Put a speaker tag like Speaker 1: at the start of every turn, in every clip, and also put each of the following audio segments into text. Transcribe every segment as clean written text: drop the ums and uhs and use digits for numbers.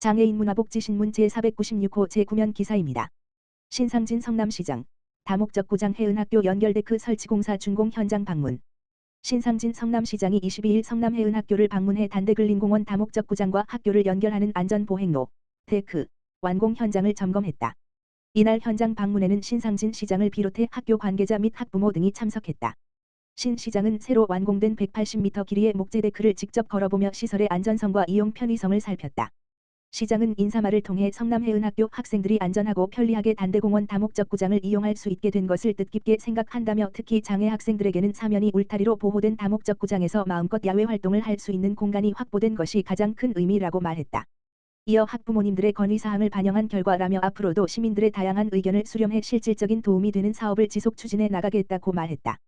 Speaker 1: 장애인 문화복지신문 제496호 제9면 기사입니다. 신상진 성남시장, 다목적 구장 해은학교 연결데크 설치공사 준공 현장 방문. 신상진 성남시장이 22일 성남해은학교를 방문해 단대근린공원 다목적 구장과 학교를 연결하는 안전보행로, 데크, 완공 현장을 점검했다. 이날 현장 방문에는 신상진 시장을 비롯해 학교 관계자 및 학부모 등이 참석했다. 신 시장은 새로 완공된 180m 길이의 목재 데크를 직접 걸어보며 시설의 안전성과 이용 편의성을 살폈다. 시장은 인사말을 통해 성남해은학교 학생들이 안전하고 편리하게 단대공원 다목적 구장을 이용할 수 있게 된 것을 뜻깊게 생각한다며 특히 장애 학생들에게는 사면이 울타리로 보호된 다목적 구장에서 마음껏 야외 활동을 할 수 있는 공간이 확보된 것이 가장 큰 의미라고 말했다. 이어 학부모님들의 건의사항을 반영한 결과라며 앞으로도 시민들의 다양한 의견을 수렴해 실질적인 도움이 되는 사업을 지속 추진해 나가겠다고 말했다.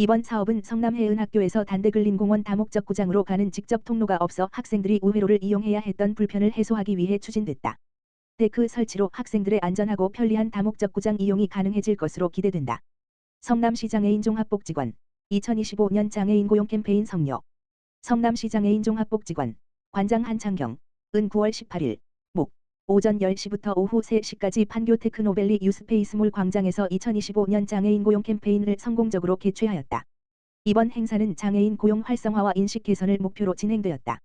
Speaker 1: 이번 사업은 성남해은학교에서 단대근린공원 다목적 구장으로 가는 직접 통로가 없어 학생들이 우회로를 이용해야 했던 불편을 해소하기 위해 추진됐다. 데크 설치로 학생들의 안전하고 편리한 다목적 구장 이용이 가능해질 것으로 기대된다. 성남시 장애인 종합복지관 2025년 장애인 고용 캠페인 성료. 성남시 장애인 종합복지관 관장 한창경 은 9월 18일 목 오전 10시부터 오후 3시까지 판교 테크노밸리 유스페이스몰 광장에서 2025년 장애인 고용 캠페인을 성공적으로 개최하였다. 이번 행사는 장애인 고용 활성화와 인식 개선을 목표로 진행되었다.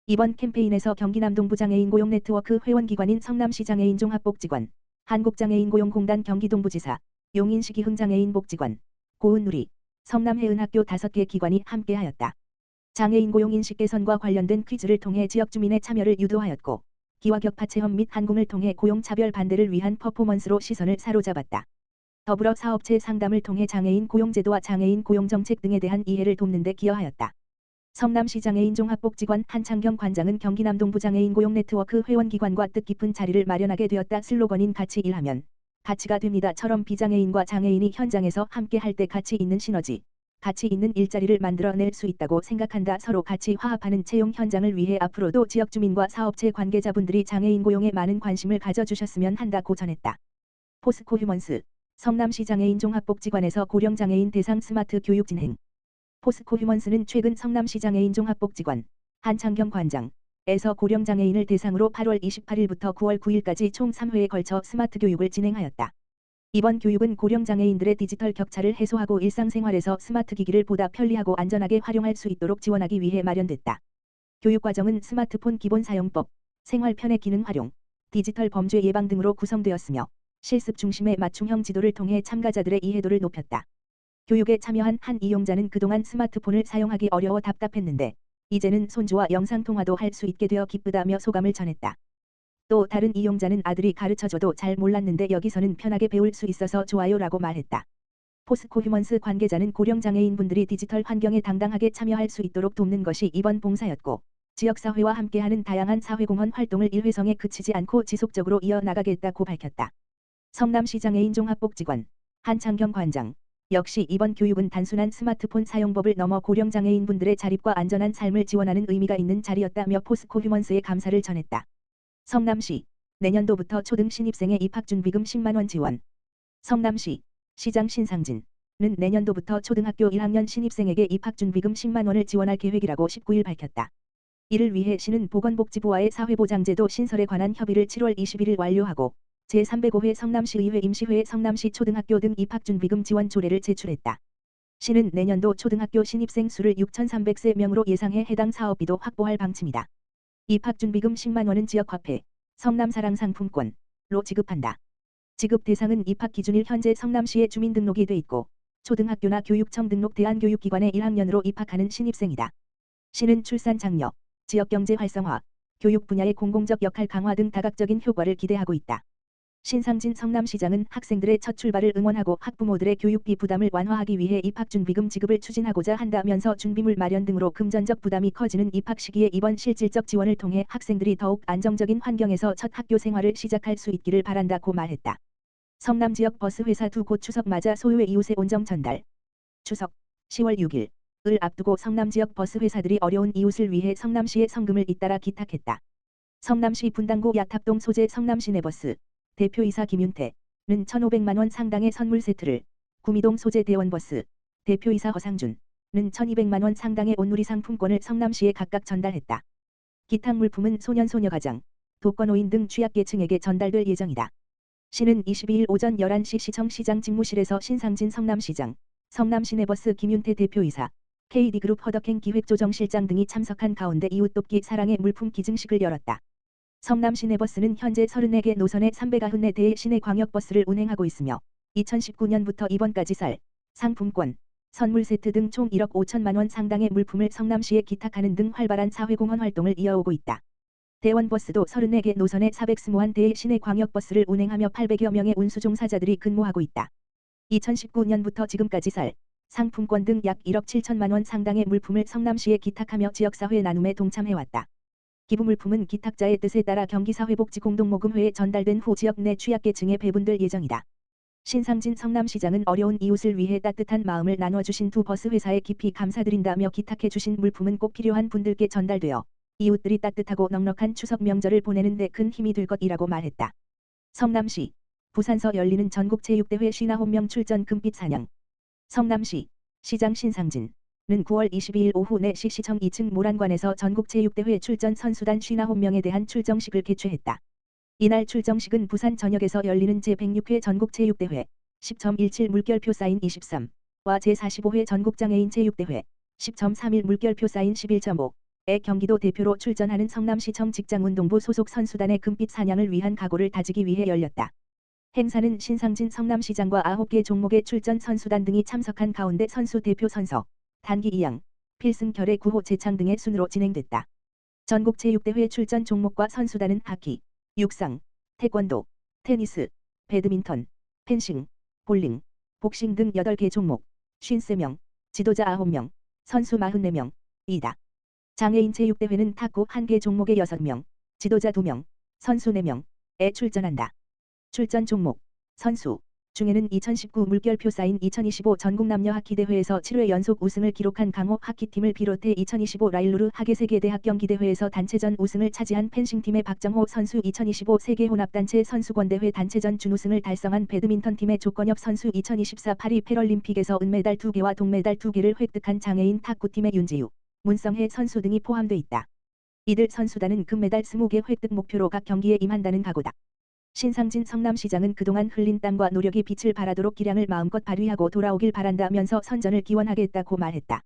Speaker 1: 이번 캠페인에서 경기남동부 장애인 고용 네트워크 회원기관인 성남시 장애인 종합복지관, 한국장애인고용공단 경기동부지사, 용인시기흥 장애인 복지관, 고은누리, 성남해은학교 5개 기관이 함께하였다. 장애인 고용 인식 개선과 관련된 퀴즈를 통해 지역 주민의 참여를 유도하였고, 기와 격파 체험 및 한궁을 통해 고용 차별 반대를 위한 퍼포먼스로 시선을 사로잡았다. 더불어 사업체 상담을 통해 장애인 고용제도와 장애인 고용정책 등에 대한 이해를 돕는 데 기여하였다. 성남시 장애인 종합복지관 한창경 관장은 경기남동부 장애인 고용 네트워크 회원기관과 뜻깊은 자리를 마련하게 되었다. 슬로건인 같이 일하면 가치가 됩니다처럼 비장애인과 장애인이 현장에서 함께 할 때 가치 있는 시너지, 가치 있는 일자리를 만들어낼 수 있다고 생각한다. 서로 같이 화합하는 채용 현장을 위해 앞으로도 지역 주민과 사업체 관계자분들이 장애인 고용에 많은 관심을 가져주셨으면 한다고 전했다. 포스코 휴먼스 성남시 장애인 종합복지관에서 고령장애인 대상 스마트 교육 진행. 포스코 휴먼스는 최근 성남시 장애인 종합복지관 한창경 관장에서 고령장애인을 대상으로 8월 28일부터 9월 9일까지 총 3회에 걸쳐 스마트 교육을 진행하였다. 이번 교육은 고령장애인들의 디지털 격차를 해소하고 일상생활에서 스마트 기기를 보다 편리하고 안전하게 활용할 수 있도록 지원하기 위해 마련됐다. 교육과정은 스마트폰 기본 사용법, 생활 편의 기능 활용, 디지털 범죄 예방 등으로 구성되었으며 실습 중심의 맞춤형 지도를 통해 참가자들의 이해도를 높였다. 교육에 참여한 한 이용자는 그동안 스마트폰을 사용하기 어려워 답답했는데 이제는 손주와 영상통화도 할 수 있게 되어 기쁘다며 소감을 전했다. 또 다른 이용자는 아들이 가르쳐줘도 잘 몰랐는데 여기서는 편하게 배울 수 있어서 좋아요라고 말했다. 포스코 휴먼스 관계자는 고령장애인분들이 디지털 환경에 당당하게 참여할 수 있도록 돕는 것이 이번 봉사였고 지역사회와 함께하는 다양한 사회공헌 활동을 일회성에 그치지 않고 지속적으로 이어나가겠다고 밝혔다. 성남시 장애인 종합복지관 한창경 관장 역시 이번 교육은 단순한 스마트폰 사용법을 넘어 고령장애인분들의 자립과 안전한 삶을 지원하는 의미가 있는 자리였다며 포스코 휴먼스에 감사를 전했다. 성남시 내년도부터 초등 신입생의 입학준비금 10만원 지원. 성남시 시장 신상진은 내년도부터 초등학교 1학년 신입생에게 입학준비금 10만원을 지원할 계획이라고 19일 밝혔다. 이를 위해 시는 보건복지부와의 사회보장제도 신설에 관한 협의를 7월 21일 완료하고 제305회 성남시의회 임시회에 성남시 초등학교 등 입학준비금 지원 조례를 제출했다. 시는 내년도 초등학교 신입생 수를 6,300세명으로 예상해 해당 사업비도 확보할 방침이다. 입학준비금 10만원은 지역화폐, 성남사랑상품권로 지급한다. 지급 대상은 입학 기준일 현재 성남시에 주민등록이 돼 있고 초등학교나 교육청 등록 대안교육기관에 1학년으로 입학하는 신입생이다. 시는 출산 장려, 지역경제 활성화, 교육 분야의 공공적 역할 강화 등 다각적인 효과를 기대하고 있다. 신상진 성남시장은 학생들의 첫 출발을 응원하고 학부모들의 교육비 부담을 완화하기 위해 입학준비금 지급을 추진하고자 한다면서 준비물 마련 등으로 금전적 부담이 커지는 입학 시기에 이번 실질적 지원을 통해 학생들이 더욱 안정적인 환경에서 첫 학교 생활을 시작할 수 있기를 바란다고 말했다. 성남 지역 버스 회사 두 곳 추석 맞아 소요의 이웃의 온정 전달. 추석 10월 6일을 앞두고 성남 지역 버스 회사들이 어려운 이웃을 위해 성남시에 성금을 잇따라 기탁했다. 성남시 분당구 야탑동 소재 성남시내버스 대표이사 김윤태는 1,500만원 상당의 선물 세트를, 구미동 소재 대원버스 대표이사 허상준은 1,200만원 상당의 온누리 상품권을 성남시에 각각 전달했다. 기탁 물품은 소년소녀가정, 독거노인 등 취약계층에게 전달될 예정이다. 시는 22일 오전 11시 시청시장 집무실에서 신상진 성남시장, 성남시내버스 김윤태 대표이사, KD그룹 허덕행 기획조정실장 등이 참석한 가운데 이웃돕기 사랑의 물품 기증식을 열었다. 성남시내버스는 현재 34개 노선의 394대의 시내광역버스를 운행하고 있으며 2019년부터 이번까지 쌀, 상품권, 선물 세트 등 총 1억 5천만 원 상당의 물품을 성남시에 기탁하는 등 활발한 사회공헌 활동을 이어오고 있다. 대원버스도 34개 노선의 421대의 시내광역버스를 운행하며 800여 명의 운수종사자들이 근무하고 있다. 2019년부터 지금까지 쌀, 상품권 등 약 1억 7천만 원 상당의 물품을 성남시에 기탁하며 지역사회 나눔에 동참해왔다. 기부물품은 기탁자의 뜻에 따라 경기사회복지공동모금회에 전달된 후 지역 내 취약계층에 배분될 예정이다. 신상진 성남시장은 어려운 이웃을 위해 따뜻한 마음을 나눠주신 두 버스 회사에 깊이 감사드린다며 기탁해주신 물품은 꼭 필요한 분들께 전달되어 이웃들이 따뜻하고 넉넉한 추석 명절을 보내는 데 큰 힘이 될 것이라고 말했다. 성남시, 부산서 열리는 전국체육대회 쉬나홈명 출전 금빛 사냥. 성남시, 시장 신상진은 9월 22일 오후 4시 시청 2층 모란관에서 전국체육대회 출전 선수단 쉬나홈명에 대한 출정식을 개최했다. 이날 출정식은 부산 전역에서 열리는 제106회 전국체육대회 10.17 물결표 사인 23와 제45회 전국장애인 체육대회 10.31 물결표 사인 11.5의 경기도 대표로 출전하는 성남시청 직장운동부 소속 선수단의 금빛 사냥을 위한 각오를 다지기 위해 열렸다. 행사는 신상진 성남시장과 9개 종목의 출전 선수단 등이 참석한 가운데 선수 대표 선서, 단기 2양, 필승 결의 9호 재창 등의 순으로 진행됐다. 전국체육대회 출전 종목과 선수단은 하키, 육상, 태권도, 테니스, 배드민턴, 펜싱, 볼링, 복싱 등 8개 종목, 53명, 지도자 9명, 선수 44명이다. 장애인 체육대회는 탁구 1개 종목의 6명, 지도자 2명, 선수 4명에 출전한다. 출전 종목, 선수 중에는 2019 물결표 사인 2025 전국 남녀 하키대회에서 7회 연속 우승을 기록한 강호 하키팀을 비롯해 2025 라일루르 하계세계대학 경기대회에서 단체전 우승을 차지한 펜싱팀의 박정호 선수 2025 세계혼합단체 선수권대회 단체전 준우승을 달성한 배드민턴팀의 조건엽 선수 2024 파리 패럴림픽에서 은메달 2개와 동메달 2개를 획득한 장애인 탁구팀의 윤지유, 문성혜 선수 등이 포함돼 있다. 이들 선수단은 금메달 20개 획득 목표로 각 경기에 임한다는 각오다. 신상진 성남시장은 그동안 흘린 땀과 노력이 빛을 발하도록 기량을 마음껏 발휘하고 돌아오길 바란다면서 선전을 기원하겠다고 말했다.